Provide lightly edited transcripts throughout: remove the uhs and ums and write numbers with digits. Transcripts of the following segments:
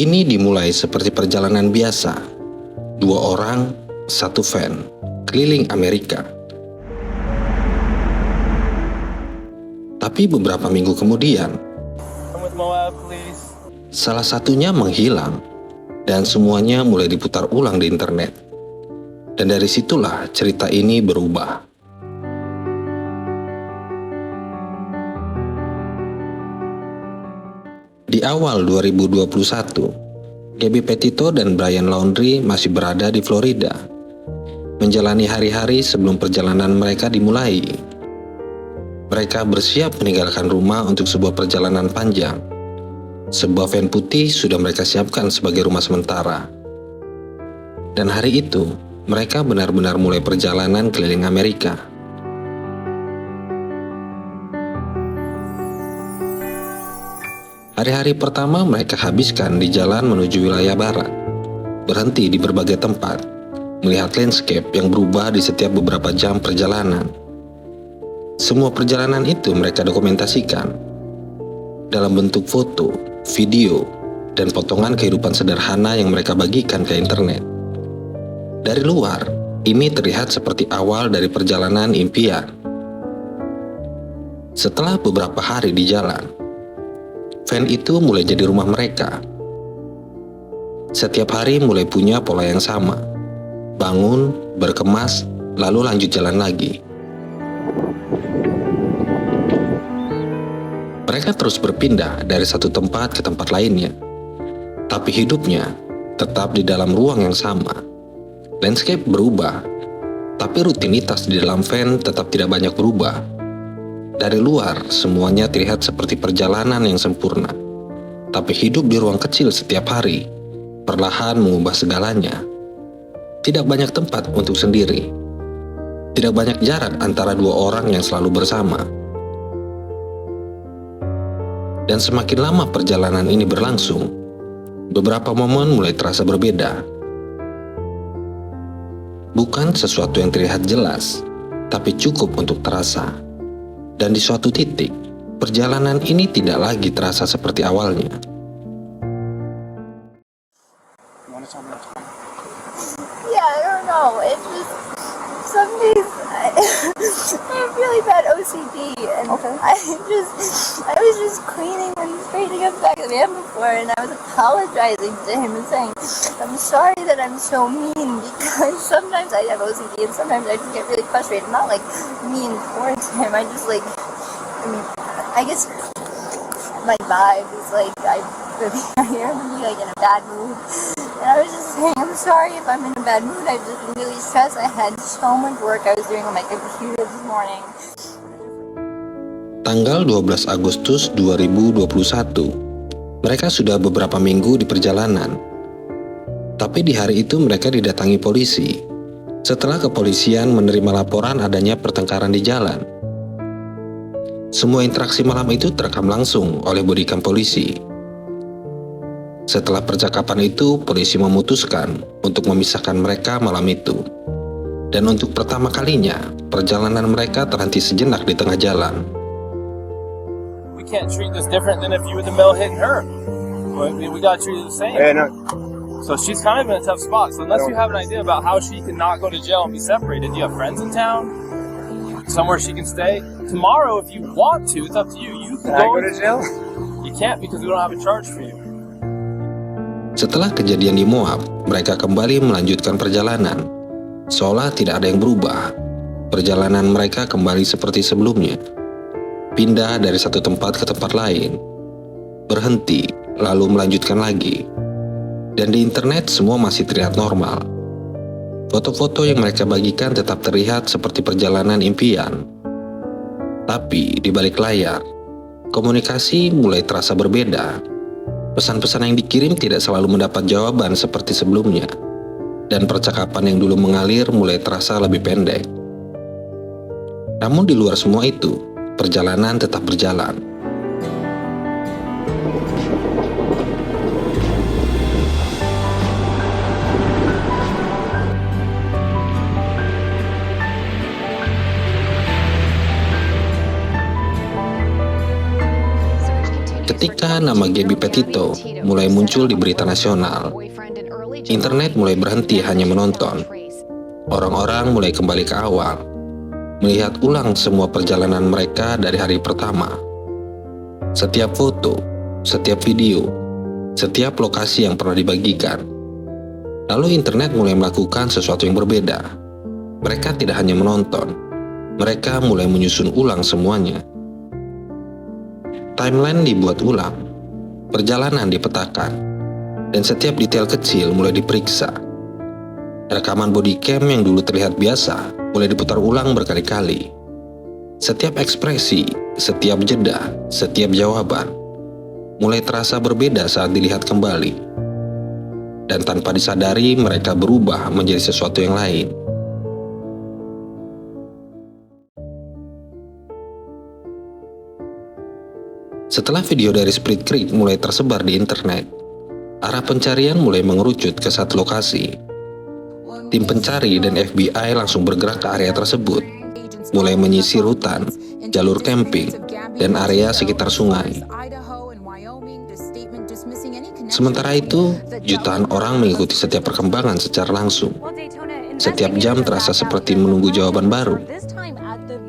Ini dimulai seperti perjalanan biasa. 2 orang, 1 van, keliling Amerika. Tapi beberapa minggu kemudian, salah satunya menghilang, dan semuanya mulai diputar ulang di internet. Dan dari situlah cerita ini berubah. Di awal 2021, Gabby Petito dan Brian Laundrie masih berada di Florida, menjalani hari-hari sebelum perjalanan mereka dimulai. Mereka bersiap meninggalkan rumah untuk sebuah perjalanan panjang. Sebuah van putih sudah mereka siapkan sebagai rumah sementara. Dan hari itu, mereka benar-benar mulai perjalanan keliling Amerika. Hari-hari pertama mereka habiskan di jalan menuju wilayah barat, berhenti di berbagai tempat, melihat landscape yang berubah di setiap beberapa jam perjalanan. Semua perjalanan itu mereka dokumentasikan dalam bentuk foto, video, dan potongan kehidupan sederhana yang mereka bagikan ke internet. Dari luar, ini terlihat seperti awal dari perjalanan impian. Setelah beberapa hari di jalan, van itu mulai jadi rumah mereka. Setiap hari mulai punya pola yang sama. Bangun, berkemas, lalu lanjut jalan lagi. Mereka terus berpindah dari satu tempat ke tempat lainnya. Tapi hidupnya tetap di dalam ruang yang sama. Landscape berubah, tapi rutinitas di dalam van tetap tidak banyak berubah. Dari luar, semuanya terlihat seperti perjalanan yang sempurna. Tapi hidup di ruang kecil setiap hari, perlahan mengubah segalanya. Tidak banyak tempat untuk sendiri. Tidak banyak jarak antara 2 orang yang selalu bersama. Dan semakin lama perjalanan ini berlangsung, beberapa momen mulai terasa berbeda. Bukan sesuatu yang terlihat jelas, tapi cukup untuk terasa. Dan di suatu titik, perjalanan ini tidak lagi terasa seperti awalnya. Yeah, I don't know. It's just some days I have really bad OCD, and I was just cleaning and straightening up back of the van before, and I was apologizing to him and saying, "I'm sorry that I'm so mean, because sometimes I have OCD and sometimes I just get really frustrated. Not like mean towards him. I just I guess my vibe is like I am like in a bad mood." And I was just saying, I'm sorry if I'm in a bad mood. I've just been really stressed. I had so much work I was doing on my computer this morning. Tanggal 12 Agustus 2021, mereka sudah beberapa minggu di perjalanan. Tapi di hari itu mereka didatangi polisi. Setelah kepolisian menerima laporan adanya pertengkaran di jalan. Semua interaksi malam itu terekam langsung oleh bodycam polisi. Setelah percakapan itu, polisi memutuskan untuk memisahkan mereka malam itu. Dan untuk pertama kalinya, perjalanan mereka terhenti sejenak di tengah jalan. We can't treat this different than if you were the male hitting her. We gotta treat it the same. Yeah, no. So she's kind of in a tough spot. So unless you have an idea about how she can not go to jail and be separated, do you have friends in town? Somewhere she can stay? Tomorrow, if you want to, it's up to you. You can Can I go to jail? You can't because we don't have a charge for you. Setelah kejadian di Moab, mereka kembali melanjutkan perjalanan. Seolah tidak ada yang berubah. Perjalanan mereka kembali seperti sebelumnya. Pindah dari satu tempat ke tempat lain. Berhenti, lalu melanjutkan lagi. Dan di internet semua masih terlihat normal. Foto-foto yang mereka bagikan tetap terlihat seperti perjalanan impian. Tapi di balik layar, komunikasi mulai terasa berbeda. Pesan-pesan yang dikirim tidak selalu mendapat jawaban seperti sebelumnya, dan percakapan yang dulu mengalir mulai terasa lebih pendek. Namun di luar semua itu, perjalanan tetap berjalan. Ketika nama Gabby Petito mulai muncul di berita nasional, internet mulai berhenti hanya menonton. Orang-orang mulai kembali ke awal, melihat ulang semua perjalanan mereka dari hari pertama. Setiap foto, setiap video, setiap lokasi yang pernah dibagikan. Lalu internet mulai melakukan sesuatu yang berbeda. Mereka tidak hanya menonton, mereka mulai menyusun ulang semuanya. Timeline dibuat ulang, perjalanan dipetakan, dan setiap detail kecil mulai diperiksa. Rekaman body cam yang dulu terlihat biasa mulai diputar ulang berkali-kali. Setiap ekspresi, setiap jeda, setiap jawaban mulai terasa berbeda saat dilihat kembali. Dan tanpa disadari mereka berubah menjadi sesuatu yang lain. Setelah video dari Split Creek mulai tersebar di internet, arah pencarian mulai mengerucut ke satu lokasi. Tim pencari dan FBI langsung bergerak ke area tersebut, mulai menyisir hutan, jalur camping, dan area sekitar sungai. Sementara itu, jutaan orang mengikuti setiap perkembangan secara langsung. Setiap jam terasa seperti menunggu jawaban baru.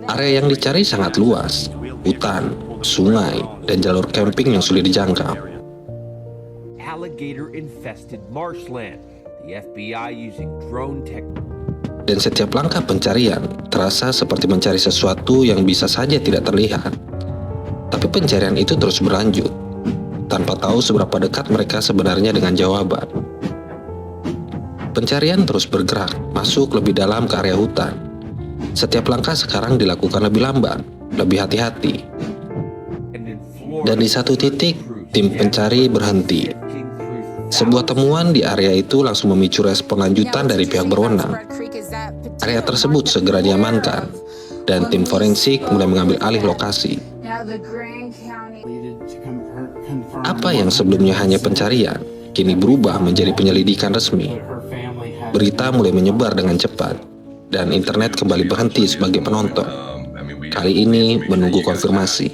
Area yang dicari sangat luas, hutan, sungai, dan jalur camping yang sulit dijangkau. Dan setiap langkah pencarian terasa seperti mencari sesuatu yang bisa saja tidak terlihat. Tapi pencarian itu terus berlanjut, tanpa tahu seberapa dekat mereka sebenarnya dengan jawaban. Pencarian terus bergerak, masuk lebih dalam ke area hutan. Setiap langkah sekarang dilakukan lebih lambat, lebih hati-hati. Dan di satu titik, tim pencari berhenti. Sebuah temuan di area itu langsung memicu respon lanjutan dari pihak berwenang. Area tersebut segera diamankan, dan tim forensik mulai mengambil alih lokasi. Apa yang sebelumnya hanya pencarian, kini berubah menjadi penyelidikan resmi. Berita mulai menyebar dengan cepat, dan internet kembali berhenti sebagai penonton. Kali ini menunggu konfirmasi.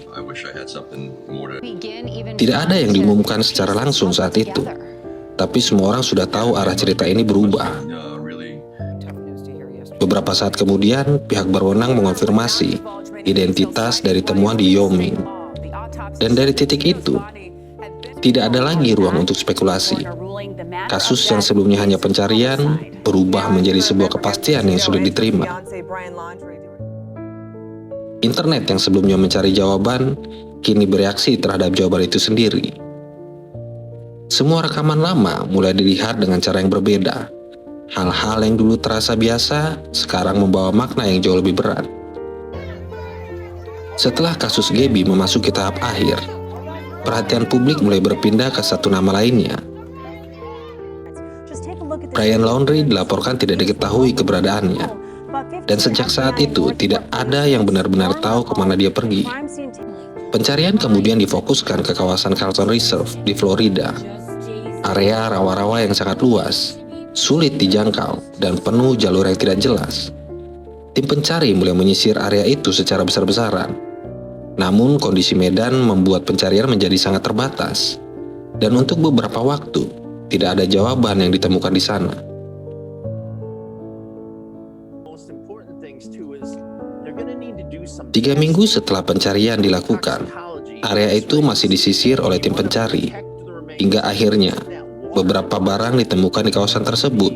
Tidak ada yang diumumkan secara langsung saat itu, tapi semua orang sudah tahu arah cerita ini berubah. Beberapa saat kemudian, pihak berwenang mengonfirmasi identitas dari temuan di Wyoming. Dan dari titik itu, tidak ada lagi ruang untuk spekulasi. Kasus yang sebelumnya hanya pencarian berubah menjadi sebuah kepastian yang sulit diterima. Internet yang sebelumnya mencari jawaban, kini bereaksi terhadap jawaban itu sendiri. Semua rekaman lama mulai dilihat dengan cara yang berbeda. Hal-hal yang dulu terasa biasa, sekarang membawa makna yang jauh lebih berat. Setelah kasus Gabby memasuki tahap akhir, perhatian publik mulai berpindah ke satu nama lainnya. Brian Laundrie dilaporkan tidak diketahui keberadaannya. Dan sejak saat itu, tidak ada yang benar-benar tahu kemana dia pergi. Pencarian kemudian difokuskan ke kawasan Carlton Reserve di Florida. Area rawa-rawa yang sangat luas, sulit dijangkau, dan penuh jalur yang tidak jelas. Tim pencari mulai menyisir area itu secara besar-besaran. Namun kondisi medan membuat pencarian menjadi sangat terbatas. Dan untuk beberapa waktu, tidak ada jawaban yang ditemukan di sana. 3 minggu setelah pencarian dilakukan, area itu masih disisir oleh tim pencari. Hingga akhirnya, beberapa barang ditemukan di kawasan tersebut.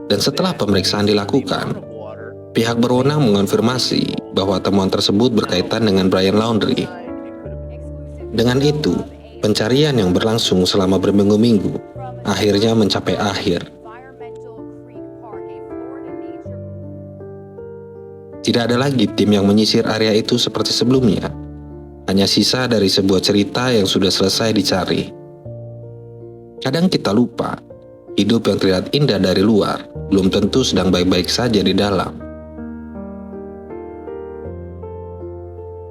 Dan setelah pemeriksaan dilakukan, pihak berwenang mengonfirmasi bahwa temuan tersebut berkaitan dengan Brian Laundrie. Dengan itu, pencarian yang berlangsung selama berminggu-minggu akhirnya mencapai akhir. Tidak ada lagi tim yang menyisir area itu seperti sebelumnya. Hanya sisa dari sebuah cerita yang sudah selesai dicari. Kadang kita lupa, hidup yang terlihat indah dari luar belum tentu sedang baik-baik saja di dalam.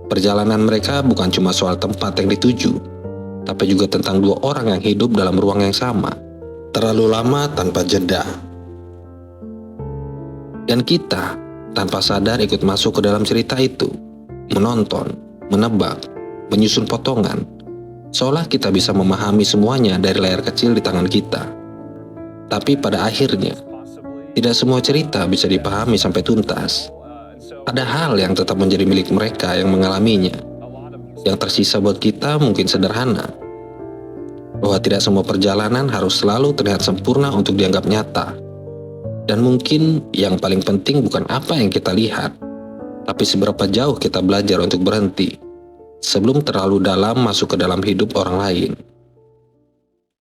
Perjalanan mereka bukan cuma soal tempat yang dituju, tapi juga tentang 2 orang yang hidup dalam ruang yang sama, terlalu lama tanpa jeda. Dan kita tanpa sadar ikut masuk ke dalam cerita itu, menonton, menebak, menyusun potongan, Seolah kita bisa memahami semuanya dari layar kecil di tangan kita. Tapi pada akhirnya, tidak semua cerita bisa dipahami sampai tuntas. Ada hal yang tetap menjadi milik mereka yang mengalaminya. Yang tersisa buat kita mungkin sederhana, bahwa tidak semua perjalanan harus selalu terlihat sempurna untuk dianggap nyata. Dan mungkin yang paling penting bukan apa yang kita lihat, tapi seberapa jauh kita belajar untuk berhenti sebelum terlalu dalam masuk ke dalam hidup orang lain.